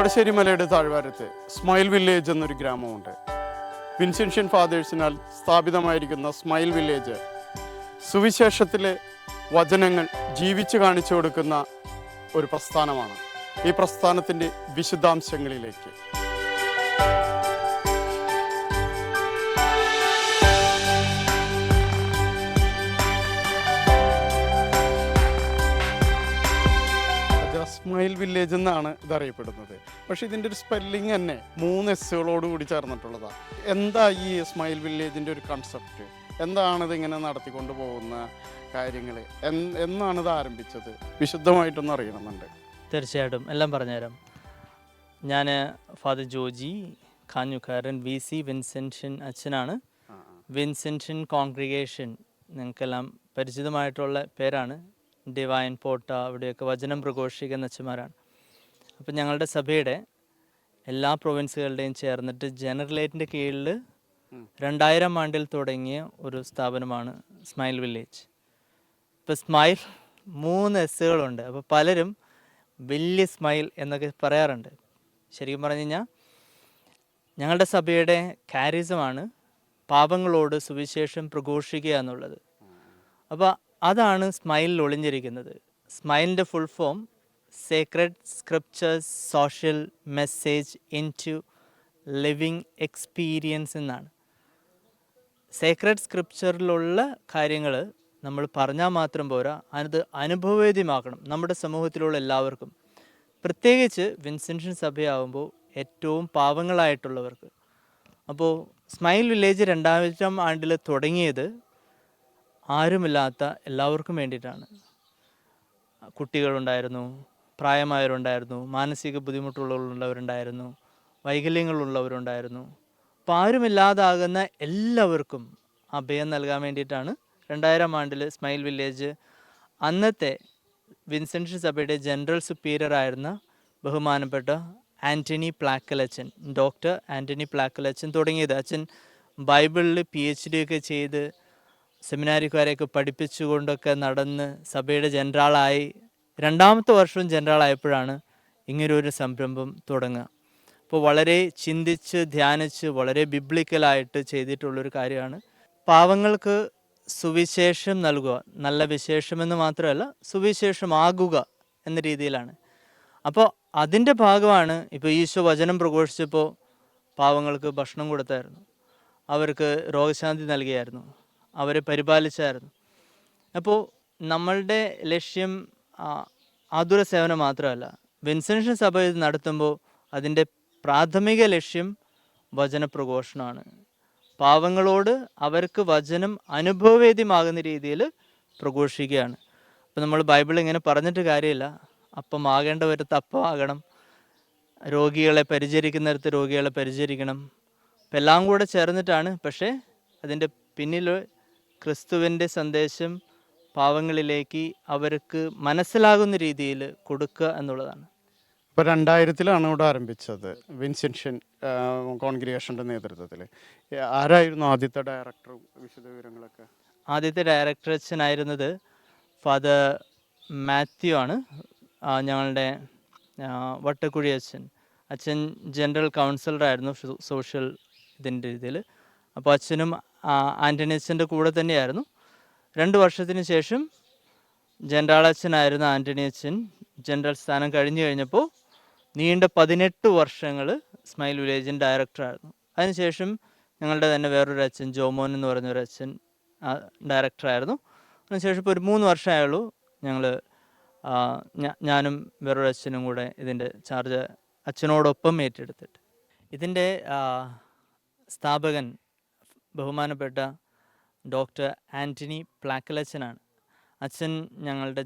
താമരശ്ശേരി മലയുടെ താഴ്വാരത്ത് smile village എന്നൊരു ഗ്രാമമുണ്ട്. Vincentian ഫാദേഴ്സിനാൽ സ്ഥാപിതമായിരിക്കുന്ന smile village സുവിശേഷത്തിലെ വചനങ്ങൾ ജീവിച്ചു കാണിച്ചു കൊടുക്കുന്ന ഒരു പ്രസ്ഥാനമാണ്. ഈ പ്രസ്ഥാനത്തിൻ്റെ വിശദാംശങ്ങളിലേക്ക് സ്മൈൽ വില്ലേജ് എന്നാണ് ഇതറിയപ്പെടുന്നത്. പക്ഷെ ഇതിൻ്റെ ഒരു സ്പെല്ലിംഗ് തന്നെ 3 എസ്സുകളോട് കൂടി ചേർന്നിട്ടുള്ളതാണ്. എന്താ ഈ സ്മൈൽ വില്ലേജിൻ്റെ ഒരു കൺസെപ്റ്റ്? എന്താണിത് ഇങ്ങനെ നടത്തിക്കൊണ്ട് പോകുന്ന കാര്യങ്ങൾ? എന്നാണിത് ആരംഭിച്ചത്? വിശുദ്ധമായിട്ടൊന്നും അറിയണമെന്നുണ്ട്. തീർച്ചയായിട്ടും എല്ലാം പറഞ്ഞുതരാം. ഞാൻ ഫാദർ ജോജി കാഞ്ഞുകാരൻ VC വിൻസെൻഷ്യൻ അച്ഛനാണ്. വിൻസെൻഷ്യൻ കോൺഗ്രിഗേഷൻ നിങ്ങൾക്കെല്ലാം പരിചിതമായിട്ടുള്ള പേരാണ്. ഡിവൈൻ പോട്ട, അവിടെയൊക്കെ വചനം പ്രഘോഷിക്കുന്ന അച്ഛന്മാരാണ്. അപ്പം ഞങ്ങളുടെ സഭയുടെ എല്ലാ പ്രൊവിൻസുകളുടെയും ചേർന്നിട്ട് ജനറലേറ്റിൻ്റെ കീഴിൽ 2000 ആണ്ടിൽ തുടങ്ങിയ ഒരു സ്ഥാപനമാണ് സ്മൈൽ വില്ലേജ്. ഇപ്പോൾ സ്മൈൽ 3 എസ്സുകളുണ്ട്. അപ്പോൾ പലരും വലിയ സ്മൈൽ എന്നൊക്കെ പറയാറുണ്ട്. ശരിക്കും പറഞ്ഞു കഴിഞ്ഞാൽ ഞങ്ങളുടെ സഭയുടെ കാരിസമാണ് പാപങ്ങളോട് സുവിശേഷം പ്രഘോഷിക്കുക എന്നുള്ളത്. അപ്പോൾ അതാണ് സ്മൈലിൽ ഒളിഞ്ഞിരിക്കുന്നത്. സ്മൈലിൻ്റെ full form sacred scriptures social message in to living experience എന്നാണ്. സേക്രഡ് സ്ക്രിപ്ചറിലുള്ള കാര്യങ്ങൾ നമ്മൾ പറഞ്ഞാൽ മാത്രം പോരാ, അത് അനുഭവവേദ്യമാക്കണം നമ്മുടെ സമൂഹത്തിലുള്ള എല്ലാവർക്കും. പ്രത്യേകിച്ച് വിൻസെൻഷ്യൻ സഭയാകുമ്പോൾ ഏറ്റവും പാവങ്ങളായിട്ടുള്ളവർക്ക്. അപ്പോൾ സ്മൈൽ വില്ലേജ് 2000 ആണ്ടിൽ തുടങ്ങിയത് ആരുമില്ലാത്ത എല്ലാവർക്കും വേണ്ടിയിട്ടാണ്. കുട്ടികളുണ്ടായിരുന്നു, പ്രായമായവരുണ്ടായിരുന്നു, മാനസിക ബുദ്ധിമുട്ടുള്ളവരുണ്ടായിരുന്നു, വൈകല്യങ്ങളുള്ളവരുണ്ടായിരുന്നു. അപ്പോൾ ആരുമില്ലാതാകുന്ന എല്ലാവർക്കും അഭയം നൽകാൻ വേണ്ടിയിട്ടാണ് 2000 ആണ്ടിൽ സ്മൈൽ വില്ലേജ് അന്നത്തെ വിൻസെൻഷ്യൻ സഭയുടെ ജനറൽ സുപ്പീരിയർ ആയിരുന്ന ബഹുമാനപ്പെട്ട ആൻ്റണി പ്ലാക്കലച്ചൻ, ഡോക്ടർ ആൻ്റണി പ്ലാക്കലച്ചൻ തുടങ്ങിയത്. അച്ഛൻ ബൈബിളിൽ PhD ഒക്കെ ചെയ്ത് സെമിനാരിക്കാരെയൊക്കെ പഠിപ്പിച്ചുകൊണ്ടൊക്കെ നടന്ന് സഭയുടെ ജനറാളായി 2ാമത്തെ വർഷവും ജനറാളായപ്പോഴാണ് ഇങ്ങനൊരു സംരംഭം തുടങ്ങുക. അപ്പോൾ വളരെ ചിന്തിച്ച് ധ്യാനിച്ച് വളരെ ബിബ്ലിക്കലായിട്ട് ചെയ്തിട്ടുള്ളൊരു കാര്യമാണ്. പാവങ്ങൾക്ക് സുവിശേഷം നൽകുക, നല്ല വിശേഷമെന്ന് മാത്രമല്ല സുവിശേഷമാകുക എന്ന രീതിയിലാണ്. അപ്പോൾ അതിൻ്റെ ഭാഗമാണ് ഇപ്പോൾ ഈശോ വചനം പ്രഘോഷിച്ചപ്പോൾ പാവങ്ങൾക്ക് ഭക്ഷണം കൊടുത്തായിരുന്നു, അവർക്ക് രോഗശാന്തി നൽകിയായിരുന്നു, അവരെ പരിപാലിച്ചായിരുന്നു. അപ്പോൾ നമ്മളുടെ ലക്ഷ്യം ആതുര സേവനം മാത്രമല്ല. വിൻസെൻഷ്യൻ സഭ ഇത് നടത്തുമ്പോൾ അതിൻ്റെ പ്രാഥമിക ലക്ഷ്യം വചനപ്രഘോഷണമാണ്. പാവങ്ങളോട് അവർക്ക് വചനം അനുഭവവേദ്യമാകുന്ന രീതിയിൽ പ്രഘോഷിക്കുകയാണ്. അപ്പോൾ നമ്മൾ ബൈബിൾ ഇങ്ങനെ പറഞ്ഞിട്ട് കാര്യമില്ല. അപ്പം ആകേണ്ടവരത്ത് അപ്പം ആകണം, രോഗികളെ പരിചരിക്കുന്നിടത്ത് രോഗികളെ പരിചരിക്കണം. അപ്പം എല്ലാം കൂടെ ചേർന്നിട്ടാണ്. പക്ഷേ അതിൻ്റെ പിന്നിൽ ക്രിസ്തുവിൻ്റെ സന്ദേശം പാവങ്ങളിലേക്ക് അവർക്ക് മനസ്സിലാകുന്ന രീതിയിൽ കൊടുക്കുക എന്നുള്ളതാണ്. ഇപ്പോൾ 2000-ലാണ് ഇവിടെ ആരംഭിച്ചത് വിൻസെൻഷ്യൻ കോൺഗ്രിഗേഷൻ്റെ നേതൃത്വത്തിൽ. ആരായിരുന്നു ആദ്യത്തെ ഡയറക്ടറും വിശദ വിവരങ്ങളൊക്കെ? ആദ്യത്തെ ഡയറക്ടർ അച്ഛനായിരുന്നത് ഫാദർ മാത്യു ആണ്. ഞങ്ങളുടെ വട്ടക്കുഴി അച്ഛൻ. അച്ഛൻ ജനറൽ കൗൺസിലറായിരുന്നു സോഷ്യൽ ഇതിൻ്റെ ഇതിൽ. അപ്പോൾ അച്ഛനും ആൻ്റണി അച്ഛൻ്റെ കൂടെ തന്നെയായിരുന്നു. 2 വർഷത്തിന് ശേഷം ജനറൽ അച്ഛനായിരുന്ന ആൻ്റണി അച്ഛൻ ജനറൽ സ്ഥാനം കഴിഞ്ഞപ്പോൾ നീണ്ട 18 വർഷങ്ങൾ സ്മൈൽ വില്ലേജിൻ്റെ ഡയറക്ടറായിരുന്നു. അതിനുശേഷം ഞങ്ങളുടെ തന്നെ വേറൊരു അച്ഛൻ ജോമോൻ എന്ന് പറഞ്ഞൊരു അച്ഛൻ ഡയറക്ടറായിരുന്നു. അതിനുശേഷം ഇപ്പോൾ ഒരു 3 വർഷമായുള്ളൂ ഞാനും വേറൊരു അച്ഛനും കൂടെ ഇതിൻ്റെ ചാർജ് അച്ഛനോടൊപ്പം ഏറ്റെടുത്തിട്ട്. ഇതിൻ്റെ സ്ഥാപകൻ ബഹുമാനപ്പെട്ട ഡോക്ടർ ആൻ്റണി പ്ലാക്കലച്ചനാണ്. അച്ഛൻ ഞങ്ങളുടെ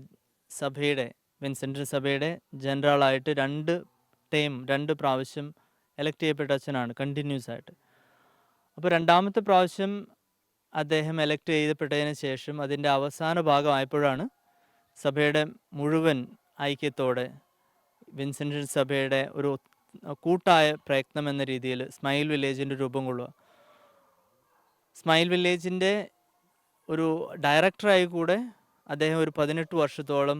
സഭയുടെ വിൻസെൻഷ്യൻ സഭയുടെ ജനറലായിട്ട് 2 പ്രാവശ്യം എലക്ട് ചെയ്യപ്പെട്ട അച്ഛനാണ് കണ്ടിന്യൂസ് ആയിട്ട്. അപ്പോൾ 2ാമത്തെ പ്രാവശ്യം അദ്ദേഹം എലക്ട് ചെയ്യപ്പെട്ടതിന് ശേഷം അതിൻ്റെ അവസാന ഭാഗമായപ്പോഴാണ് സഭയുടെ മുഴുവൻ ഐക്യത്തോടെ വിൻസെൻഷ്യൻ സഭയുടെ ഒരു കൂട്ടായ പ്രയത്നം എന്ന രീതിയിൽ സ്മൈൽ വില്ലേജിൻ്റെ രൂപം കൊള്ളുക. സ്മൈൽ വില്ലേജിൻ്റെ ഒരു ഡയറക്ടറായി കൂടെ അദ്ദേഹം ഒരു 18 വർഷത്തോളം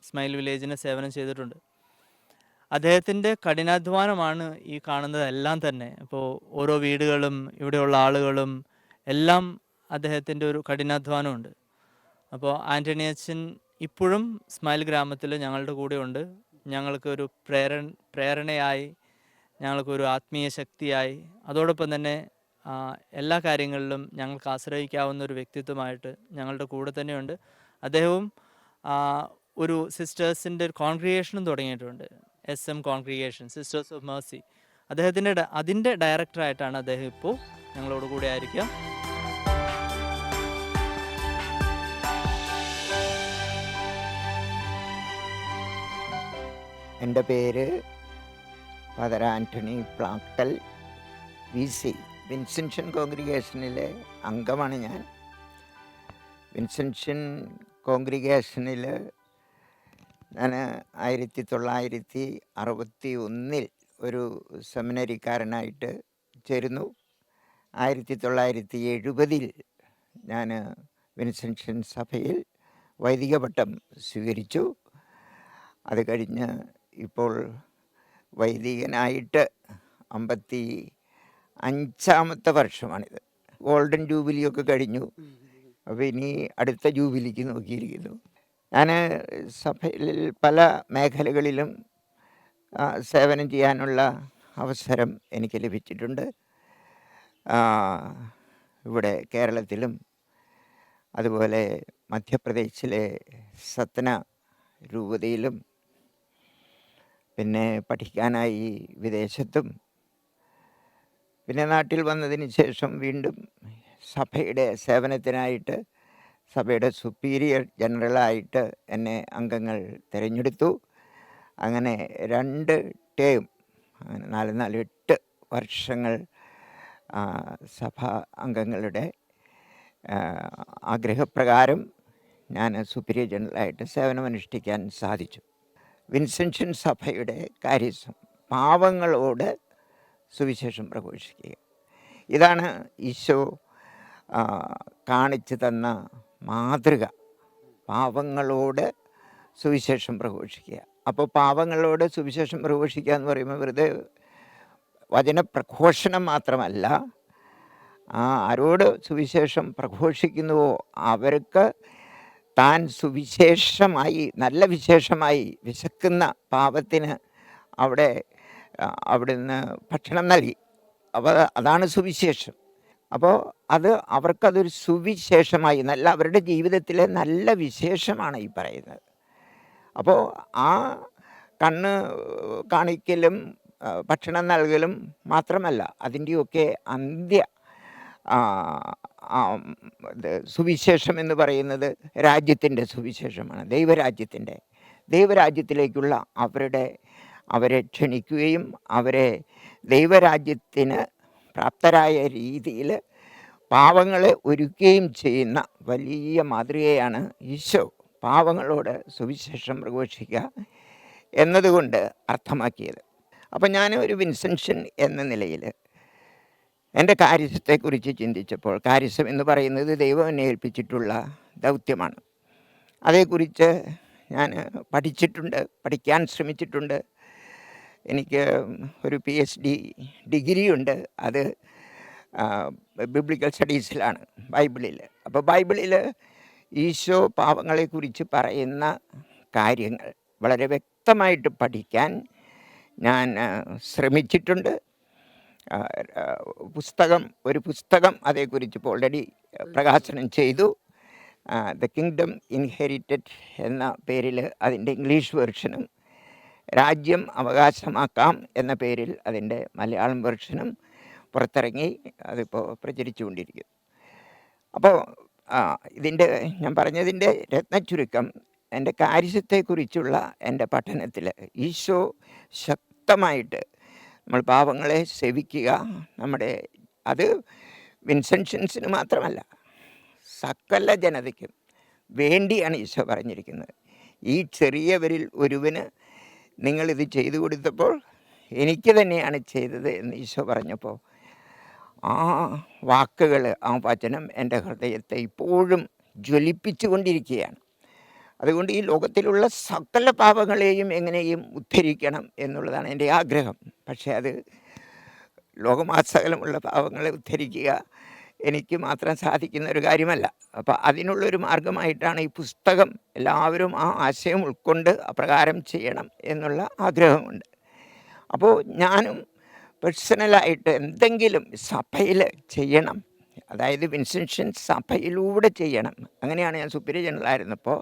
സ്മൈൽ വില്ലേജിന് സേവനം ചെയ്തിട്ടുണ്ട്. അദ്ദേഹത്തിൻ്റെ കഠിനാധ്വാനമാണ് ഈ കാണുന്നതെല്ലാം തന്നെ. ഇപ്പോൾ ഓരോ വീടുകളും ഇവിടെയുള്ള ആളുകളും എല്ലാം അദ്ദേഹത്തിൻ്റെ ഒരു കഠിനാധ്വാനമുണ്ട്. അപ്പോൾ ആൻ്റണി അച്ഛൻ ഇപ്പോഴും സ്മൈൽ ഗ്രാമത്തിൽ ഞങ്ങളുടെ കൂടെ ഉണ്ട്. ഞങ്ങൾക്കൊരു പ്രേരണയായി, ഞങ്ങൾക്കൊരു ആത്മീയ ശക്തിയായി, അതോടൊപ്പം തന്നെ എല്ലാ കാര്യങ്ങളിലും ഞങ്ങൾക്ക് ആശ്രയിക്കാവുന്ന ഒരു വ്യക്തിത്വമായിട്ട് ഞങ്ങളുടെ കൂടെ തന്നെയുണ്ട്. അദ്ദേഹവും ഒരു സിസ്റ്റേഴ്സിൻ്റെ ഒരു കോൺഗ്രിഗേഷനും തുടങ്ങിയിട്ടുണ്ട്, SM congregation, sisters of mercy. അതിൻ്റെ ഡയറക്ടറായിട്ടാണ് അദ്ദേഹം ഇപ്പോൾ ഞങ്ങളോട് കൂടെ ആയിരിക്കുക. എൻ്റെ പേര് father Antony Plackal VC. Vincentian കോൺഗ്രിഗേഷനിലെ അംഗമാണ് ഞാൻ. വിൻസെൻഷൻ കോൺഗ്രിഗേഷനിൽ ഞാൻ 1961 ഒരു സെമിനറിക്കാരനായിട്ട് ചേരുന്നു. 1970 ഞാൻ വിൻസെൻഷൻ സഭയിൽ വൈദിക പട്ടം സ്വീകരിച്ചു. അത് കഴിഞ്ഞ് ഇപ്പോൾ വൈദികനായിട്ട് 55ാമത്തെ വർഷമാണിത്. ഗോൾഡൻ ജൂബിലിയൊക്കെ കഴിഞ്ഞു. അപ്പോൾ ഇനി അടുത്ത ജൂബിലിക്ക് നോക്കിയിരിക്കുന്നു. ഞാൻ സഭയിൽ പല മേഖലകളിലും സേവനം ചെയ്യാനുള്ള അവസരം എനിക്ക് ലഭിച്ചിട്ടുണ്ട്. ഇവിടെ കേരളത്തിലും അതുപോലെ മധ്യപ്രദേശിലെ സത്ന രൂപതയിലും പിന്നെ പഠിക്കാനായി വിദേശത്തും പിന്നെ നാട്ടിൽ വന്നതിന് ശേഷം വീണ്ടും സഭയുടെ സേവനത്തിനായിട്ട് സഭയുടെ സുപ്പീരിയർ ജനറലായിട്ട് എന്നെ അംഗങ്ങൾ തിരഞ്ഞെടുത്തു. അങ്ങനെ 2 ടേം, അങ്ങനെ 4-8 വർഷങ്ങൾ സഭാ അംഗങ്ങളുടെ ആഗ്രഹപ്രകാരം ഞാൻ സുപ്പീരിയർ ജനറലായിട്ട് സേവനമനുഷ്ഠിക്കാൻ സാധിച്ചു. വിൻസെൻഷൻ സഭയുടെ കാര്യം പാവങ്ങളോട് സുവിശേഷം പ്രഘോഷിക്കുക. ഇതാണ് ഈശോ കാണിച്ചു തന്ന മാതൃക. പാവങ്ങളോട് സുവിശേഷം പ്രഘോഷിക്കുക. അപ്പോൾ പാവങ്ങളോട് സുവിശേഷം പ്രഘോഷിക്കുക എന്ന് പറയുമ്പോൾ വെറുതെ വചനപ്രഘോഷണം മാത്രമല്ല, ആരോട് സുവിശേഷം പ്രഘോഷിക്കുന്നുവോ അവർക്ക് താൻ സുവിശേഷമായി, നല്ല വിശേഷമായി വിശക്കുന്ന പാവത്തിന് അവിടുന്ന് ഭക്ഷണം നൽകി. അപ്പോൾ അതാണ് സുവിശേഷം. അപ്പോൾ അവർക്കതൊരു സുവിശേഷമായി, അവരുടെ ജീവിതത്തിലെ നല്ല വിശേഷമാണ് ഈ പറയുന്നത്. അപ്പോൾ ആ കണ്ണ് കാണിക്കലും ഭക്ഷണം നൽകലും മാത്രമല്ല, അതിൻ്റെയൊക്കെ സുവിശേഷം എന്ന് പറയുന്നത് രാജ്യത്തിൻ്റെ സുവിശേഷമാണ്, ദൈവരാജ്യത്തിലേക്കുള്ള അവരെ ക്ഷണിക്കുകയും അവരെ ദൈവരാജ്യത്തിന് പ്രാപ്തരായ രീതിയിൽ പാവങ്ങളെ ഒരുക്കുകയും ചെയ്യുന്ന വലിയ മാതൃകയാണ് ഈശോ പാവങ്ങളോട് സുവിശേഷം പ്രഘോഷിക്കുക എന്നതുകൊണ്ട് അർത്ഥമാക്കിയത്. അപ്പം ഞാൻ ഒരു വിൻസെൻഷൻ എന്ന നിലയിൽ എൻ്റെ കാര്യത്തെക്കുറിച്ച് ചിന്തിച്ചപ്പോൾ, കാര്യസം എന്ന് പറയുന്നത് ദൈവം എന്നെ ഏൽപ്പിച്ചിട്ടുള്ള ദൗത്യമാണ്. അതേക്കുറിച്ച് ഞാൻ പഠിക്കാൻ ശ്രമിച്ചിട്ടുണ്ട്. എനിക്ക് ഒരു PhD ഡിഗ്രിയുണ്ട്. അത് ബിബ്ലിക്കൽ സ്റ്റഡീസിലാണ്, ബൈബിളിൽ. അപ്പോൾ ബൈബിളിൽ ഈശോ പാവങ്ങളെക്കുറിച്ച് പറയുന്ന കാര്യങ്ങൾ വളരെ വ്യക്തമായിട്ട് പഠിക്കാൻ ഞാൻ ശ്രമിച്ചിട്ടുണ്ട്. ഒരു പുസ്തകം അതേക്കുറിച്ച് ഇപ്പോൾ ഓൾറെഡി പ്രകാശനം ചെയ്തു. ദ കിങ്ഡം ഇൻഹെറിറ്റഡ് എന്ന പേരിൽ അതിൻ്റെ ഇംഗ്ലീഷ് വെർഷനും, രാജ്യം അവകാശമാക്കാം എന്ന പേരിൽ അതിൻ്റെ മലയാളം വെർഷനും പുറത്തിറങ്ങി. അതിപ്പോൾ പ്രചരിച്ചുകൊണ്ടിരിക്കുന്നു. അപ്പോൾ ഞാൻ പറഞ്ഞതിൻ്റെ രത്നച്ചുരുക്കം, എൻ്റെ കാര്യത്തെക്കുറിച്ചുള്ള എൻ്റെ പഠനത്തിൽ ഈശോ ശക്തമായിട്ട് നമ്മൾ പാവങ്ങളെ സേവിക്കുക, അത് വിൻസെൻഷൻസിന് മാത്രമല്ല സകല ജനതയ്ക്കും വേണ്ടിയാണ് ഈശോ പറഞ്ഞിരിക്കുന്നത്. ഈ ചെറിയവരിൽ ഒരുവന് നിങ്ങളിത് ചെയ്തു കൊടുത്തപ്പോൾ എനിക്ക് തന്നെയാണ് ചെയ്തത് എന്ന് ഈശോ പറഞ്ഞപ്പോൾ ആ വാക്കുകൾ, ആ വചനം എൻ്റെ ഹൃദയത്തെ ഇപ്പോഴും ജ്വലിപ്പിച്ചു കൊണ്ടിരിക്കുകയാണ്. അതുകൊണ്ട് ഈ ലോകത്തിലുള്ള സകല പാപങ്ങളെയും എങ്ങനെയും ഉദ്ധരിക്കണം എന്നുള്ളതാണ് എൻ്റെ ആഗ്രഹം. പക്ഷേ അത് ലോകമാസകലമുള്ള പാവങ്ങളെ ഉദ്ധരിക്കുക എനിക്ക് മാത്രം സാധിക്കുന്ന ഒരു കാര്യമല്ല. അപ്പോൾ അതിനുള്ളൊരു മാർഗമായിട്ടാണ് ഈ പുസ്തകം. എല്ലാവരും ആ ആശയം ഉൾക്കൊണ്ട് അപ്രകാരം ചെയ്യണം എന്നുള്ള ആഗ്രഹമുണ്ട്. അപ്പോൾ ഞാനും പേഴ്സണലായിട്ട് എന്തെങ്കിലും സഭയിൽ ചെയ്യണം, അതായത് വിൻസെൻഷൻ സഭയിലൂടെ ചെയ്യണം. അങ്ങനെയാണ് ഞാൻ സുപ്പീരിയർ ജനറലായിരുന്നപ്പോൾ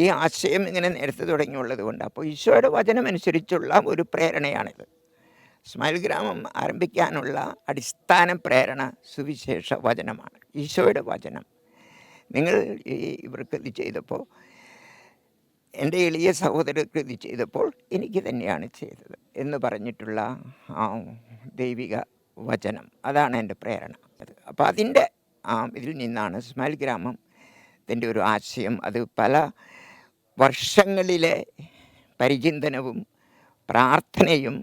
ഈ ആശയം ഇങ്ങനെ നേരത്തെ തുടങ്ങിയുള്ളത് കൊണ്ട്, അപ്പോൾ ഈശോയുടെ വചനമനുസരിച്ചുള്ള ഒരു പ്രേരണയാണിത്. സ്മൈൽ ഗ്രാമം ആരംഭിക്കാനുള്ള അടിസ്ഥാന പ്രേരണ സുവിശേഷ വചനമാണ്, ഈശോയുടെ വചനം. നിങ്ങൾ ഇവർക്ക് ഇത് ചെയ്തപ്പോൾ, എൻ്റെ എളിയ സഹോദരർക്ക് ഇത് ചെയ്തപ്പോൾ എനിക്ക് തന്നെയാണ് ചെയ്തത് എന്ന് പറഞ്ഞിട്ടുള്ള ആ ദൈവിക വചനം, അതാണ് എൻ്റെ പ്രേരണ. അപ്പോൾ അതിൻ്റെ ഇതിൽ നിന്നാണ് സ്മൈൽ ഗ്രാമത്തിൻ്റെ ഒരു ആശയം. അത് പല വർഷങ്ങളിലെ പരിചിന്തനവും പ്രാർത്ഥനയും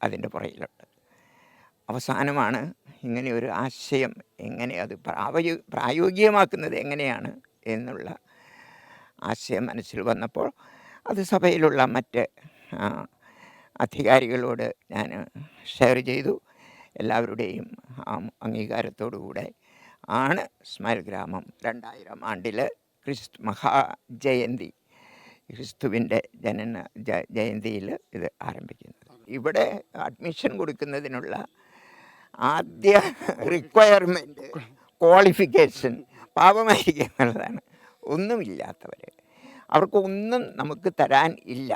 അതിൻ്റെ പുറകിലുണ്ട്. അവസാനമാണ് ഇങ്ങനെ ഒരു ആശയം എങ്ങനെ അത് പ്രായോഗികമാക്കുന്നത് എങ്ങനെയാണ് എന്നുള്ള ആശയം മനസ്സിൽ വന്നപ്പോൾ അത് സഭയിലുള്ള മറ്റ് അധികാരികളോട് ഞാൻ ഷെയർ ചെയ്തു. എല്ലാവരുടെയും അംഗീകാരത്തോടുകൂടെ ആണ് സ്മൈൽ ഗ്രാമം 2000 ആണ്ടിൽ മഹാജയന്തി, ക്രിസ്തുവിൻ്റെ ജയന്തിയിൽ ഇത് ആരംഭിക്കുന്നത്. ഇവിടെ അഡ്മിഷൻ കൊടുക്കുന്നതിനുള്ള ആദ്യ റിക്വയർമെൻറ്റ്, ക്വാളിഫിക്കേഷൻ പാപമായിരിക്കുക എന്നുള്ളതാണ്. ഒന്നുമില്ലാത്തവർ, അവർക്കൊന്നും നമുക്ക് തരാൻ ഇല്ല.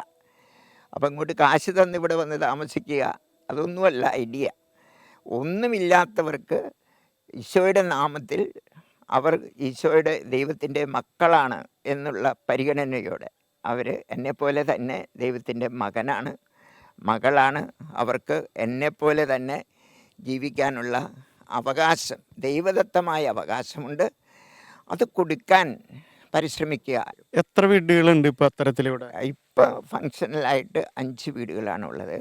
അപ്പം ഇങ്ങോട്ട് കാശ് തന്ന് ഇവിടെ വന്ന് താമസിക്കുക, അതൊന്നുമല്ല ഐഡിയ. ഒന്നുമില്ലാത്തവർക്ക് ഈശോയുടെ നാമത്തിൽ അവർ ഈശോയുടെ ദൈവത്തിൻ്റെ മക്കളാണ് എന്നുള്ള പരിഗണനയോടെ അവർ എന്നെപ്പോലെ തന്നെ ദൈവത്തിൻ്റെ മകനാണ്, മകളാണ്. അവർക്ക് എന്നെപ്പോലെ തന്നെ ജീവിക്കാനുള്ള അവകാശം, ദൈവദത്തമായ അവകാശമുണ്ട്. അത് കൊടുക്കാൻ പരിശ്രമിക്കുക. എത്ര വീടുകളുണ്ട് ഇപ്പോൾ അത്തരത്തിലിവിടെ? ഇപ്പോൾ ഫങ്ഷണലായിട്ട് 5 വീടുകളാണുള്ളത്.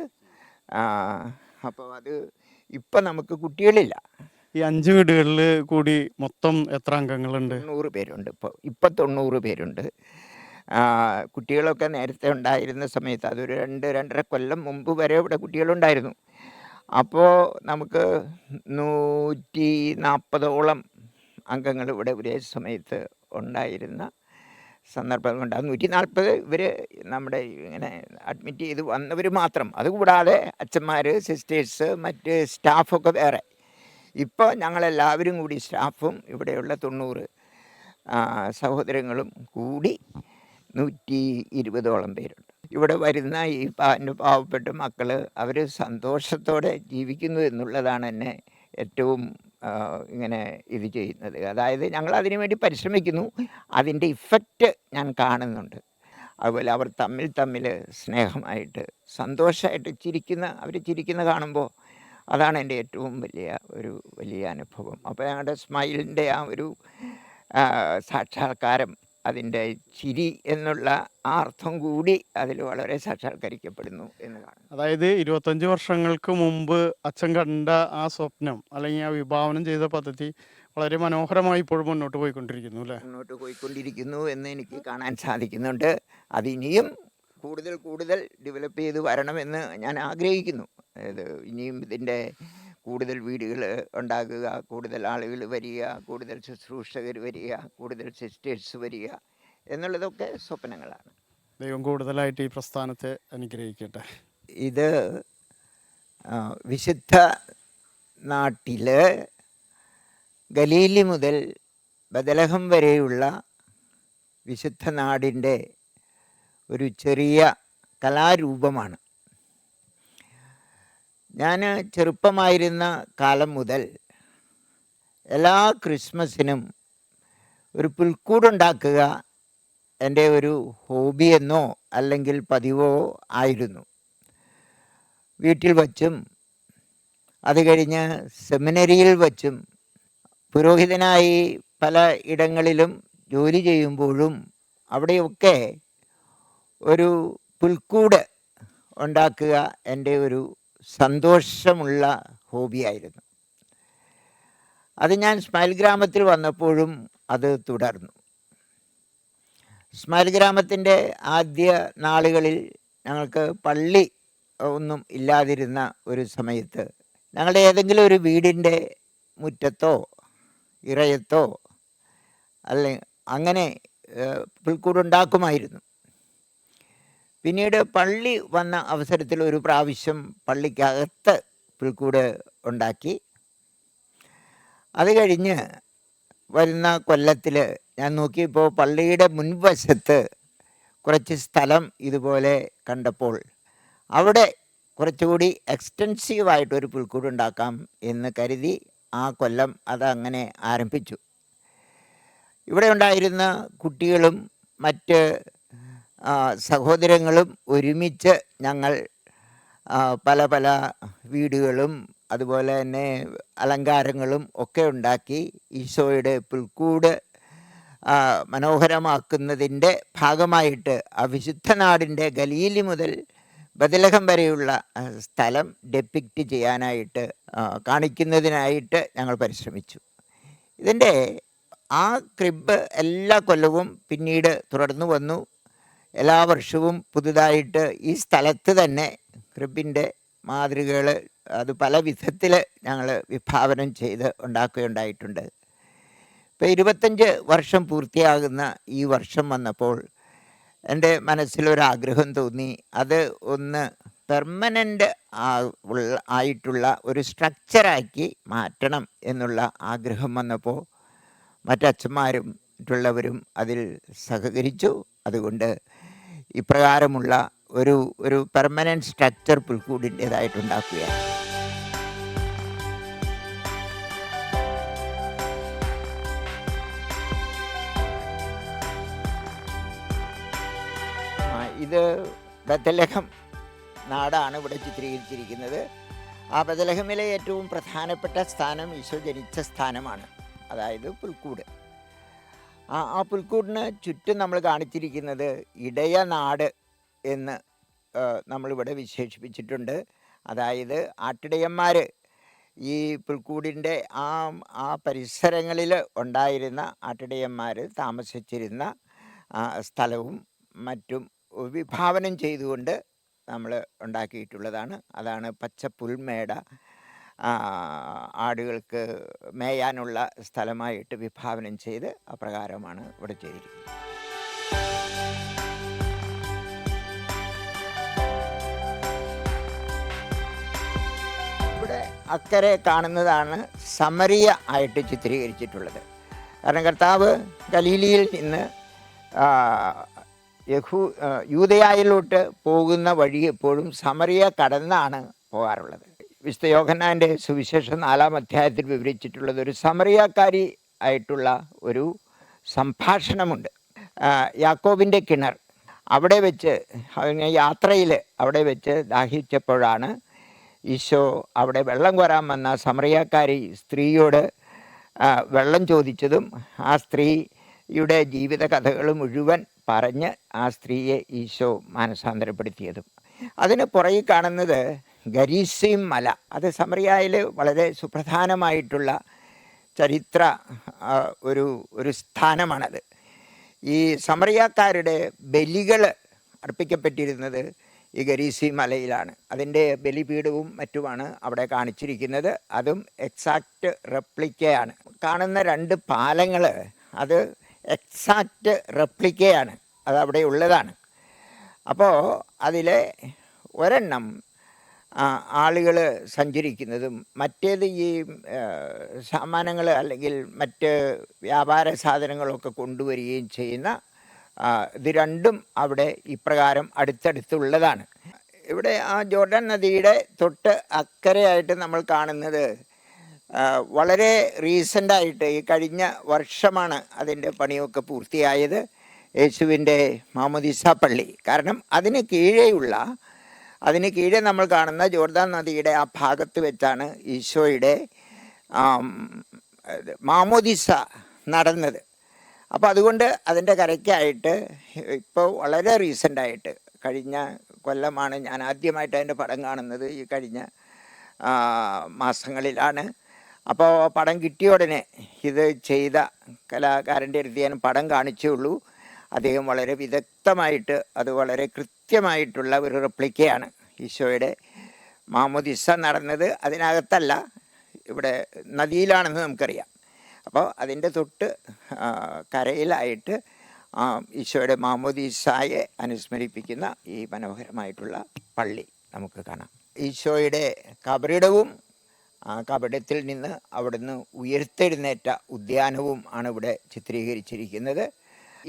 അപ്പോൾ അത് ഇപ്പം നമുക്ക് കുട്ടികളില്ല. ഈ 5 വീടുകളിൽ കൂടി മൊത്തം എത്ര അംഗങ്ങളുണ്ട്? 90 പേരുണ്ട്. ഇപ്പം 90 പേരുണ്ട്. കുട്ടികളൊക്കെ നേരത്തെ ഉണ്ടായിരുന്ന സമയത്ത്, അതൊരു 2-2.5 കൊല്ലം മുമ്പ് വരെ ഇവിടെ കുട്ടികളുണ്ടായിരുന്നു. അപ്പോൾ നമുക്ക് 140ഓളം അംഗങ്ങൾ ഇവിടെ ഒരേ സമയത്ത് ഉണ്ടായിരുന്ന സന്ദർഭങ്ങളുണ്ട്. 140 ഇവർ നമ്മുടെ ഇങ്ങനെ അഡ്മിറ്റ് ചെയ്ത് വന്നവർ മാത്രം. അതുകൂടാതെ അച്ഛന്മാർ, സിസ്റ്റേഴ്സ്, മറ്റ് സ്റ്റാഫൊക്കെ വേറെ. ഇപ്പോൾ ഞങ്ങളെല്ലാവരും കൂടി, സ്റ്റാഫും ഇവിടെയുള്ള 90 സഹോദരങ്ങളും കൂടി 120ഓളം പേരുണ്ട്. ഇവിടെ വരുന്ന ഈ പാവപ്പെട്ട മക്കൾ അവർ സന്തോഷത്തോടെ ജീവിക്കുന്നു എന്നുള്ളതാണ് എന്നെ ഏറ്റവും ഇങ്ങനെ ഇത് ചെയ്യുന്നത്. അതായത് ഞങ്ങൾ അതിനു വേണ്ടി പരിശ്രമിക്കുന്നു, അതിൻ്റെ ഇഫക്റ്റ് ഞാൻ കാണുന്നുണ്ട്. അതുപോലെ അവർ തമ്മിൽ സ്നേഹമായിട്ട് സന്തോഷമായിട്ട് അവർ ചിരിക്കുന്ന കാണുമ്പോൾ അതാണ് എൻ്റെ ഏറ്റവും വലിയ അനുഭവം. അപ്പോൾ ഞങ്ങളുടെ സ്മൈലിൻ്റെ ആ ഒരു സാക്ഷാത്കാരം, അതിൻ്റെ ചിരി എന്നുള്ള ആ അർത്ഥം കൂടി അതിൽ വളരെ സാക്ഷാത്കരിക്കപ്പെടുന്നു എന്ന് കാണുന്നു. അതായത് 25 വർഷങ്ങൾക്ക് മുമ്പ് അച്ഛൻ കണ്ട ആ സ്വപ്നം അല്ലെങ്കിൽ ആ വിഭാവനം ചെയ്ത പദ്ധതി വളരെ മനോഹരമായി ഇപ്പോഴും മുന്നോട്ട് പോയിക്കൊണ്ടിരിക്കുന്നു അല്ലേ? മുന്നോട്ട് പോയിക്കൊണ്ടിരിക്കുന്നു എന്ന് എനിക്ക് കാണാൻ സാധിക്കുന്നുണ്ട്. അതിനിയും കൂടുതൽ ഡെവലപ്പ് ചെയ്ത് വരണമെന്ന് ഞാൻ ആഗ്രഹിക്കുന്നു. അതായത് ഇനിയും ഇതിൻ്റെ കൂടുതൽ വീടുകൾ ഉണ്ടാകുക, കൂടുതൽ ആളുകൾ വരിക, കൂടുതൽ ശുശ്രൂഷകർ വരിക, കൂടുതൽ സിസ്റ്റേഴ്സ് വരിക എന്നുള്ളതൊക്കെ സ്വപ്നങ്ങളാണ്. ദൈവം കൂടുതലായിട്ട് ഈ പ്രസ്ഥാനത്തെ അനുഗ്രഹിക്കട്ടെ. ഇത് വിശുദ്ധ നാട്ടിൽ ഗലീലി മുതൽ ബദലഹം വരെയുള്ള വിശുദ്ധ നാടിൻ്റെ ഒരു ചെറിയ കലാരൂപമാണ്. ഞാൻ ചെറുപ്പമായിരുന്ന കാലം മുതൽ എല്ലാ ക്രിസ്മസിനും ഒരു പുൽക്കൂടുണ്ടാക്കുക എൻ്റെ ഒരു ഹോബിയെന്നോ അല്ലെങ്കിൽ പതിവോ ആയിരുന്നു. വീട്ടിൽ വച്ചും അത് കഴിഞ്ഞ് സെമിനറിയിൽ വച്ചും പുരോഹിതനായി പല ഇടങ്ങളിലും ജോലി ചെയ്യുമ്പോഴും അവിടെയൊക്കെ ഒരു പുൽക്കൂട് ഉണ്ടാക്കുക എൻ്റെ ഒരു സന്തോഷമുള്ള ഹോബിയായിരുന്നു. അത് ഞാൻ സ്മൈൽ ഗ്രാമത്തിൽ വന്നപ്പോഴും അത് തുടർന്നു. സ്മൈൽ ഗ്രാമത്തിൻ്റെ ആദ്യ നാളുകളിൽ ഞങ്ങൾക്ക് പള്ളി ഒന്നും ഇല്ലാതിരുന്ന ഒരു സമയത്ത് ഞങ്ങളുടെ ഏതെങ്കിലും ഒരു വീടിൻ്റെ മുറ്റത്തോ ഇറയത്തോ അങ്ങനെ പുൽക്കൂടുണ്ടാക്കുമായിരുന്നു. പിന്നീട് പള്ളി വന്ന അവസരത്തിൽ ഒരു പ്രാവശ്യം പള്ളിക്കകത്ത് പുൽക്കൂട് ഉണ്ടാക്കി. അത് കഴിഞ്ഞ് വരുന്ന കൊല്ലത്തിൽ ഞാൻ നോക്കിയപ്പോൾ പള്ളിയുടെ മുൻവശത്ത് കുറച്ച് സ്ഥലം ഇതുപോലെ കണ്ടപ്പോൾ അവിടെ കുറച്ചുകൂടി എക്സ്റ്റൻസീവായിട്ടൊരു പുൽക്കൂട് ഉണ്ടാക്കാം എന്ന് കരുതി ആ കൊല്ലം അതങ്ങനെ ആരംഭിച്ചു. ഇവിടെ ഉണ്ടായിരുന്ന കുട്ടികളും മറ്റ് സഹോദരങ്ങളും ഒരുമിച്ച് ഞങ്ങൾ പല പല വീടുകളും അതുപോലെ തന്നെ അലങ്കാരങ്ങളും ഒക്കെ ഉണ്ടാക്കി ഈശോയുടെ പുൽക്കൂട് മനോഹരമാക്കുന്നതിൻ്റെ ഭാഗമായിട്ട് ആ വിശുദ്ധ നാടിൻ്റെ ഗലീലി മുതൽ ബദലഹം വരെയുള്ള സ്ഥലം ഡെപ്പിക്റ്റ് ചെയ്യാനായിട്ട് കാണിക്കുന്നതിനായിട്ട് ഞങ്ങൾ പരിശ്രമിച്ചു. ഇതിൻ്റെ ആ ക്രിബ് എല്ലാ കൊല്ലവും പിന്നീട് തുടർന്നു വന്നു. എല്ലാ വർഷവും പുതുതായിട്ട് ഈ സ്ഥലത്ത് തന്നെ ക്രിബിൻ്റെ മാതൃകകൾ അത് പല വിധത്തിൽ ഞങ്ങൾ വിഭാവനം ചെയ്ത് ഉണ്ടാക്കുകയുണ്ടായിട്ടുണ്ട്. ഇപ്പോൾ 25 വർഷം പൂർത്തിയാകുന്ന ഈ വർഷം വന്നപ്പോൾ എൻ്റെ മനസ്സിലൊരാഗ്രഹം തോന്നി. അത് ഒന്ന് പെർമനൻ്റ് ആയിട്ടുള്ള ഒരു സ്ട്രക്ചറാക്കി മാറ്റണം എന്നുള്ള ആഗ്രഹം വന്നപ്പോൾ മറ്റച്ഛന്മാരും മറ്റുള്ളവരും അതിൽ സഹകരിച്ചു. അതുകൊണ്ട് ഇപ്രകാരമുള്ള ഒരു പെർമനൻറ്റ് സ്ട്രക്ചർ പുൽക്കൂടിൻ്റേതായിട്ടുണ്ടാക്കുകയാണ്. ഇത് ബദലഹം നാടാണ് ഇവിടെ ചിത്രീകരിച്ചിരിക്കുന്നത്. ആ ബദലഹമിലെ ഏറ്റവും പ്രധാനപ്പെട്ട സ്ഥാനം ഈശോ ജനിച്ച സ്ഥാനമാണ്, അതായത് പുൽക്കൂട്. ആ പുൽക്കൂടിന് ചുറ്റും നമ്മൾ കാണിച്ചിരിക്കുന്നത് ഇടയ നാട് എന്ന് നമ്മളിവിടെ വിശേഷിപ്പിച്ചിട്ടുണ്ട്. അതായത് ആട്ടിടയന്മാർ ഈ പുൽക്കൂടിൻ്റെ ആ പരിസരങ്ങളിൽ ഉണ്ടായിരുന്ന ആട്ടിടയന്മാർ താമസിച്ചിരുന്ന സ്ഥലവും മറ്റും വിഭാവനം ചെയ്തുകൊണ്ട് നമ്മൾ ഉണ്ടാക്കിയിട്ടുള്ളതാണ്. അതാണ് പച്ച പുൽമേട ആടുകൾക്ക് മേയാനുള്ള സ്ഥലമായിട്ട് വിഭാവനം ചെയ്ത് അപ്രകാരമാണ് ഇവിടെ ചെയ്തിരിക്കുന്നത്. ഇവിടെ അക്കരെ കാണുന്നതാണ് സമറിയ ആയിട്ട് ചിത്രീകരിച്ചിട്ടുള്ളത്. കാരണം കർത്താവ് ഗലീലിയിൽ നിന്ന് യൂദയായിലോട്ട് പോകുന്ന വഴി എപ്പോഴും സമറിയ കടന്നാണ് പോകാറുള്ളത്. വിശുദ്ധ യോഹന്നാൻ്റെ സുവിശേഷം 4-ാം അധ്യായത്തിൽ വിവരിച്ചിട്ടുള്ളത് ഒരു സമറിയാക്കാരി ആയിട്ടുള്ള ഒരു സംഭാഷണമുണ്ട്. യാക്കോബിൻ്റെ കിണർ അവിടെ വെച്ച് യാത്രയിൽ അവിടെ വെച്ച് ദാഹിച്ചപ്പോഴാണ് ഈശോ അവിടെ വെള്ളം കോരാൻ വന്ന സമറിയാക്കാരി സ്ത്രീയോട് വെള്ളം ചോദിച്ചതും ആ സ്ത്രീയുടെ ജീവിത കഥകൾ മുഴുവൻ പറഞ്ഞ് ആ സ്ത്രീയെ ഈശോ മാനസാന്തരപ്പെടുത്തിയതും. അതിന് പുറകിൽ കാണുന്നത് ഗരീസീം മല. അത് സമറിയായിൽ വളരെ സുപ്രധാനമായിട്ടുള്ള ചരിത്ര ഒരു സ്ഥാനമാണത്. ഈ സമറിയാക്കാരുടെ ബലികൾ അർപ്പിക്കപ്പെട്ടിരുന്നത് ഈ ഗരീസീം മലയിലാണ്. അതിൻ്റെ ബലിപീഠവും മറ്റുമാണ് അവിടെ കാണിച്ചിരിക്കുന്നത്. അതും എക്സാക്റ്റ് റെപ്ലിക്കയാണ്. കാണുന്ന 2 പാലങ്ങൾ അത് എക്സാക്റ്റ് റെപ്ലിക്കയാണ്, അതവിടെ ഉള്ളതാണ്. അപ്പോൾ അതിലെ ഒരെണ്ണം ആളുകൾ സഞ്ചരിക്കുന്നതും മറ്റേത് ഈ സാമാനങ്ങൾ അല്ലെങ്കിൽ മറ്റ് വ്യാപാര സാധനങ്ങളൊക്കെ കൊണ്ടുവരികയും ചെയ്യുന്ന ഇത് രണ്ടും അവിടെ ഇപ്രകാരം അടുത്തടുത്തുള്ളതാണ്. ഇവിടെ ആ ജോർഡൻ നദിയുടെ തൊട്ട് അക്കരെയായിട്ട് നമ്മൾ കാണുന്നത് വളരെ റീസെൻ്റായിട്ട് ഈ കഴിഞ്ഞ വർഷമാണ് അതിൻ്റെ പണിയൊക്കെ പൂർത്തിയായത്, യേശുവിൻ്റെ മാമോദീസ പള്ളി. കാരണം അതിന് കീഴേ നമ്മൾ കാണുന്ന ജോർദാൻ നദിയുടെ ആ ഭാഗത്ത് വെച്ചാണ് ഈശോയുടെ മാമോദീസ നടന്നത്. അപ്പോൾ അതുകൊണ്ട് അതിൻ്റെ കരയ്ക്കായിട്ട് ഇപ്പോൾ വളരെ റീസെൻ്റായിട്ട് കഴിഞ്ഞ കൊല്ലമാണ് ഞാൻ ആദ്യമായിട്ട് അതിൻ്റെ പടം കാണുന്നത്, ഈ കഴിഞ്ഞ മാസങ്ങളിലാണ്. അപ്പോൾ പടം കിട്ടിയ ഉടനെ ഇത് ചെയ്ത കലാകാരൻ്റെ അടുത്ത് ഞാൻ പടം കാണിച്ചേ ഉള്ളൂ. അദ്ദേഹം വളരെ വിദഗ്ധമായിട്ട് അത് വളരെ കൃത്യമായിട്ടുള്ള ഒരു റെപ്ലിക്കയാണ്. ഈശോയുടെ മാമോദിസ നടന്നത് അതിനകത്തല്ല, ഇവിടെ നദിയിലാണെന്ന് നമുക്കറിയാം. അപ്പോൾ അതിൻ്റെ തൊട്ട് കരയിലായിട്ട് ഈശോയുടെ മാമോദിസായെ അനുസ്മരിപ്പിക്കുന്ന ഈ മനോഹരമായിട്ടുള്ള പള്ളി നമുക്ക് കാണാം. ഈശോയുടെ കബറിടവും കബറിടത്തിൽ നിന്ന് അവിടുന്ന് ഉയർത്തെഴുന്നേറ്റ ഉദ്യാനവും ആണ് ഇവിടെ ചിത്രീകരിച്ചിരിക്കുന്നത്.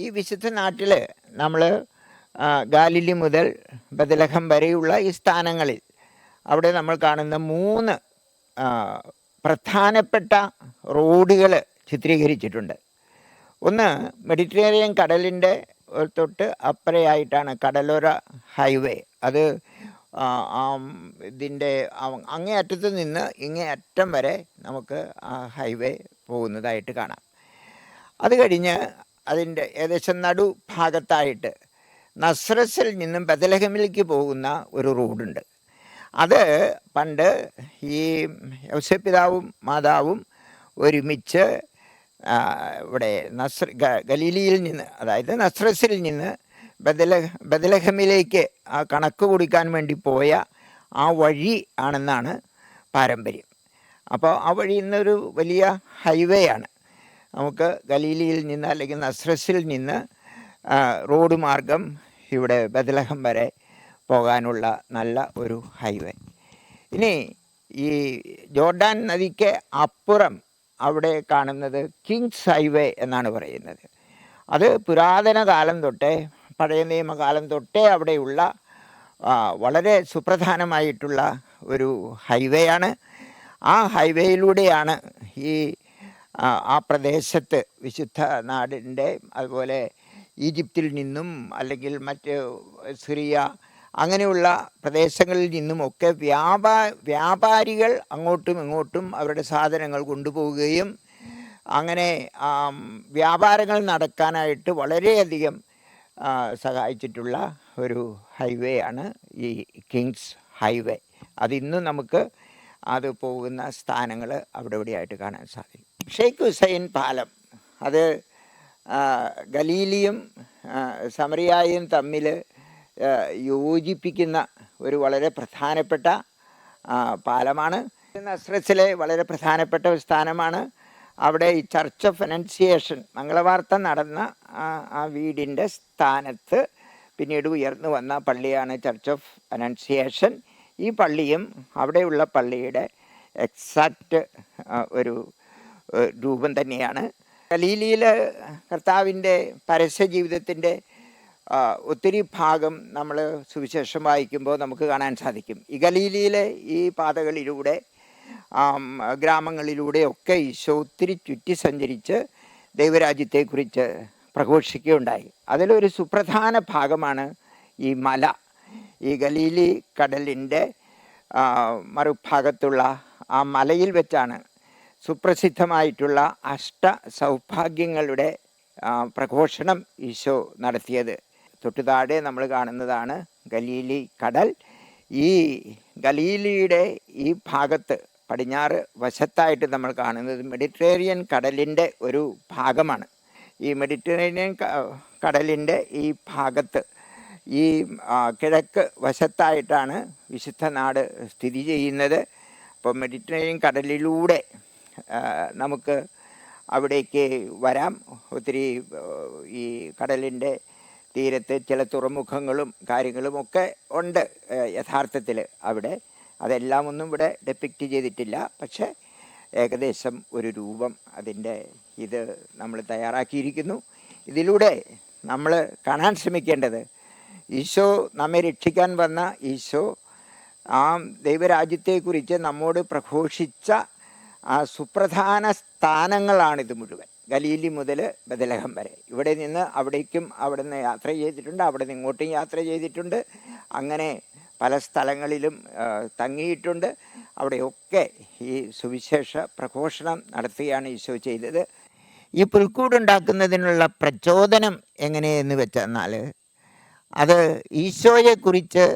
ഈ വിശുദ്ധ നാട്ടിൽ നമ്മൾ ഗാലിലി മുതൽ ബദലഹം വരെയുള്ള ഈ സ്ഥാനങ്ങളിൽ അവിടെ നമ്മൾ കാണുന്ന 3 പ്രധാനപ്പെട്ട റോഡുകൾ ചിത്രീകരിച്ചിട്ടുണ്ട്. ഒന്ന് മെഡിറ്ററേനിയൻ കടലിൻ്റെ തൊട്ട് അപ്പുറയായിട്ടാണ് കടലോര ഹൈവേ. അത് ഇതിൻ്റെ അങ്ങേ അറ്റത്ത് നിന്ന് ഇങ്ങേ അറ്റം വരെ നമുക്ക് ആ ഹൈവേ പോകുന്നതായിട്ട് കാണാം. അത് കഴിഞ്ഞ് അതിൻ്റെ ഏകദേശം നടുഭാഗത്തായിട്ട് നസ്രസിൽ നിന്നും ബദലഹമിലേക്ക് പോകുന്ന ഒരു റോഡുണ്ട്. അത് പണ്ട് ഈ യോസേപ്പ് പിതാവും മാതാവും ഒരുമിച്ച് ഇവിടെ ഗലീലിയിൽ നിന്ന്, അതായത് നസ്രസിൽ നിന്ന് ബദലഹമിലേക്ക് ആ കണക്ക് കൊടുക്കാൻ വേണ്ടി പോയ ആ വഴി ആണെന്നാണ് പാരമ്പര്യം. അപ്പോൾ ആ വഴി ഇന്നൊരു വലിയ ഹൈവേ ആണ്. നമുക്ക് ഗലീലിയിൽ നിന്ന് അല്ലെങ്കിൽ നസ്രസിൽ നിന്ന് റോഡ് മാർഗം ഇവിടെ ബദലഹം വരെ പോകാനുള്ള നല്ല ഒരു ഹൈവേ. ഇനി ഈ ജോർഡാൻ നദിക്ക് അപ്പുറം അവിടെ കാണുന്നത് കിങ്സ് ഹൈവേ എന്നാണ് പറയുന്നത്. അത് പുരാതന കാലം തൊട്ടേ, പഴയ നിയമകാലം തൊട്ടേ അവിടെയുള്ള വളരെ സുപ്രധാനമായിട്ടുള്ള ഒരു ഹൈവേ ആണ്. ആ ഹൈവേയിലൂടെയാണ് ഈ ആ പ്രദേശത്ത് വിശുദ്ധ നാടിൻ്റെ, അതുപോലെ ഈജിപ്തിൽ നിന്നും അല്ലെങ്കിൽ മറ്റ് സിറിയ അങ്ങനെയുള്ള പ്രദേശങ്ങളിൽ നിന്നുമൊക്കെ വ്യാപാരികൾ അങ്ങോട്ടും ഇങ്ങോട്ടും അവരുടെ സാധനങ്ങൾ കൊണ്ടുപോവുകയും അങ്ങനെ വ്യാപാരങ്ങൾ നടക്കാനായിട്ട് വളരെയധികം സഹായിച്ചിട്ടുള്ള ഒരു ഹൈവേ ആണ് ഈ കിങ്സ് ഹൈവേ. അതിന്നും നമുക്ക് അത് പോകുന്ന സ്ഥാനങ്ങൾ അവിടെ ഇവിടെയായിട്ട് കാണാൻ സാധിക്കും. ഷെയ്ഖ് ഹുസൈൻ പാലം, അത് ഗലീലിയും സമറിയായും തമ്മിൽ യോജിപ്പിക്കുന്ന ഒരു വളരെ പ്രധാനപ്പെട്ട പാലമാണ്. നസ്രസിലെ വളരെ പ്രധാനപ്പെട്ട ഒരു സ്ഥാനമാണ്. അവിടെ ഈ ചർച്ച് ഓഫ് അനൻസിയേഷൻ, മംഗളവാർത്ത നടന്ന ആ വീടിൻ്റെ സ്ഥാനത്ത് പിന്നീട് ഉയർന്നു വന്ന പള്ളിയാണ് ചർച്ച് ഓഫ് അനൻസിയേഷൻ. ഈ പള്ളിയും അവിടെയുള്ള പള്ളിയുടെ എക്സാക്റ്റ് ഒരു രൂപം തന്നെയാണ്. ഗലീലിയിൽ കർത്താവിൻ്റെ പരസ്യ ജീവിതത്തിൻ്റെ ഒത്തിരി ഭാഗം നമ്മൾ സുവിശേഷം വായിക്കുമ്പോൾ നമുക്ക് കാണാൻ സാധിക്കും. ഈ ഗലീലിയിലെ ഈ പാതകളിലൂടെ ഗ്രാമങ്ങളിലൂടെയൊക്കെ ഈശോ ഒത്തിരി ചുറ്റി സഞ്ചരിച്ച് ദൈവരാജ്യത്തെക്കുറിച്ച് പ്രഘോഷിക്കുകയുണ്ടായി. അതിലൊരു സുപ്രധാന ഭാഗമാണ് ഈ മല. ഈ ഗലീലി കടലിൻ്റെ മറുഭാഗത്തുള്ള ആ മലയിൽ വെച്ചാണ് സുപ്രസിദ്ധമായിട്ടുള്ള സൗഭാഗ്യങ്ങളുടെ പ്രഘോഷണം ഈശോ നടത്തിയത്. തൊട്ടുതാഴെ നമ്മൾ കാണുന്നതാണ് ഗലീലി കടൽ. ഈ ഗലീലിയുടെ ഈ ഭാഗത്ത് പടിഞ്ഞാറ് വശത്തായിട്ട് നമ്മൾ കാണുന്നത് മെഡിറ്ററേനിയൻ കടലിൻ്റെ ഒരു ഭാഗമാണ്. ഈ മെഡിറ്ററേനിയൻ കടലിൻ്റെ ഈ ഭാഗത്ത് ഈ കിഴക്ക് വശത്തായിട്ടാണ് വിശുദ്ധ നാട് സ്ഥിതി ചെയ്യുന്നത്. അപ്പോൾ മെഡിറ്ററേനിയൻ കടലിലൂടെ നമുക്ക് അവിടേക്ക് വരാം. ഒത്തിരി ഈ കടലിൻ്റെ തീരത്ത് ചില തുറമുഖങ്ങളും കാര്യങ്ങളുമൊക്കെ ഉണ്ട് യഥാർത്ഥത്തിൽ അവിടെ. അതെല്ലാം ഒന്നും ഇവിടെ ഡെപ്പിക്റ്റ് ചെയ്തിട്ടില്ല, പക്ഷേ ഏകദേശം ഒരു രൂപം അതിൻ്റെ ഇത് നമ്മൾ തയ്യാറാക്കിയിരിക്കുന്നു. ഇതിലൂടെ നമ്മൾ കാണാൻ ശ്രമിക്കേണ്ടത്, ഈശോ നമ്മെ രക്ഷിക്കാൻ വന്ന ഈശോ ആ ദൈവരാജ്യത്തെക്കുറിച്ച് നമ്മോട് പ്രഘോഷിച്ച ആ സുപ്രധാന സ്ഥാനങ്ങളാണിത് മുഴുവൻ. ഗലീലി മുതൽ ബദലഹം വരെ. ഇവിടെ നിന്ന് അവിടേക്കും അവിടെ നിന്ന് യാത്ര ചെയ്തിട്ടുണ്ട്, അവിടെ നിന്ന് ഇങ്ങോട്ടും യാത്ര ചെയ്തിട്ടുണ്ട്. അങ്ങനെ പല സ്ഥലങ്ങളിലും തങ്ങിയിട്ടുണ്ട്. അവിടെയൊക്കെ ഈ സുവിശേഷ പ്രഘോഷണം നടത്തുകയാണ് ഈശോ ചെയ്തത്. ഈ പുൽക്കൂടുണ്ടാക്കുന്നതിനുള്ള പ്രചോദനം എങ്ങനെയെന്ന് വെച്ചെന്നാൽ, അത് ഈശോയെക്കുറിച്ച്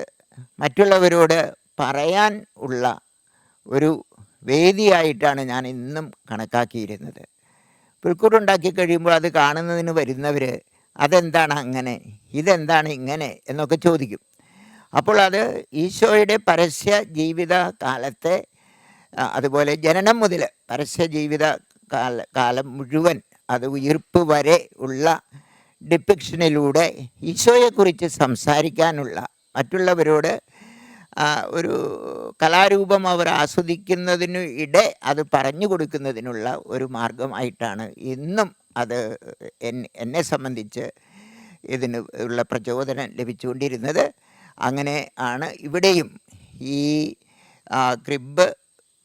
മറ്റുള്ളവരോട് പറയാൻ ഉള്ള ഒരു വേദിയായിട്ടാണ് ഞാൻ ഇന്നും കണക്കാക്കിയിരുന്നത്. പുൽക്കൂടുണ്ടാക്കി കഴിയുമ്പോൾ അത് കാണുന്നതിന് വരുന്നവർ അതെന്താണ് അങ്ങനെ, ഇതെന്താണ് ഇങ്ങനെ എന്നൊക്കെ ചോദിക്കും. അപ്പോൾ അത് ഈശോയുടെ പരസ്യ ജീവിത കാലത്തെ അതുപോലെ ജനനം മുതൽ പരസ്യ ജീവിത കാലം മുഴുവൻ അത് ഉയിർപ്പ് വരെ ഉള്ള ഡിപ്പിക്ഷനിലൂടെ ഈശോയെക്കുറിച്ച് സംസാരിക്കാനുള്ള, മറ്റുള്ളവരോട് ഒരു കലാരൂപം അവർ ആസ്വദിക്കുന്നതിനു ഇടെ അത് പറഞ്ഞു കൊടുക്കുന്നതിനുള്ള ഒരു മാർഗമായിട്ടാണ് ഇന്നും അത് എന്നെ സംബന്ധിച്ച് ഇതിന് ഉള്ള പ്രചോദനം ലഭിച്ചുകൊണ്ടിരുന്നത്. അങ്ങനെ ആണ് ഇവിടെയും ഈ ക്രിബ്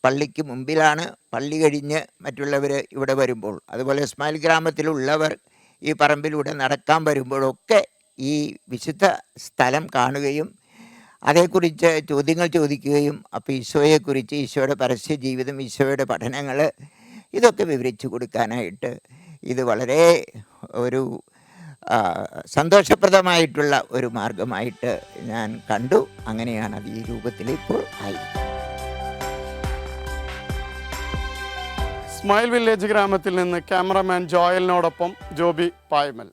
പള്ളിക്ക് മുമ്പിലാണ്. പള്ളി കഴിഞ്ഞ് മറ്റുള്ളവർ ഇവിടെ വരുമ്പോൾ, അതുപോലെ ഇസ്മായിൽ ഗ്രാമത്തിലുള്ളവർ ഈ പറമ്പിലൂടെ നടക്കാൻ വരുമ്പോഴൊക്കെ ഈ വിശുദ്ധ സ്ഥലം കാണുകയും അതേക്കുറിച്ച് ചോദ്യങ്ങൾ ചോദിക്കുകയും, അപ്പോൾ ഈശോയെക്കുറിച്ച്, ഈശോയുടെ പരസ്യ ജീവിതം, ഈശോയുടെ പഠനങ്ങൾ, ഇതൊക്കെ വിവരിച്ചു കൊടുക്കാനായിട്ട് ഇത് വളരെ ഒരു സന്തോഷപ്രദമായിട്ടുള്ള ഒരു മാർഗമായിട്ട് ഞാൻ കണ്ടു. അങ്ങനെയാണ് അത് ഈ രൂപത്തിൽ ഇപ്പോൾ ആയി. സ്മൈൽ വില്ലേജ് ഗ്രാമത്തിൽ നിന്ന് ക്യാമറമാൻ ജോയലിനോടൊപ്പം ജോബി പായ്മൽ.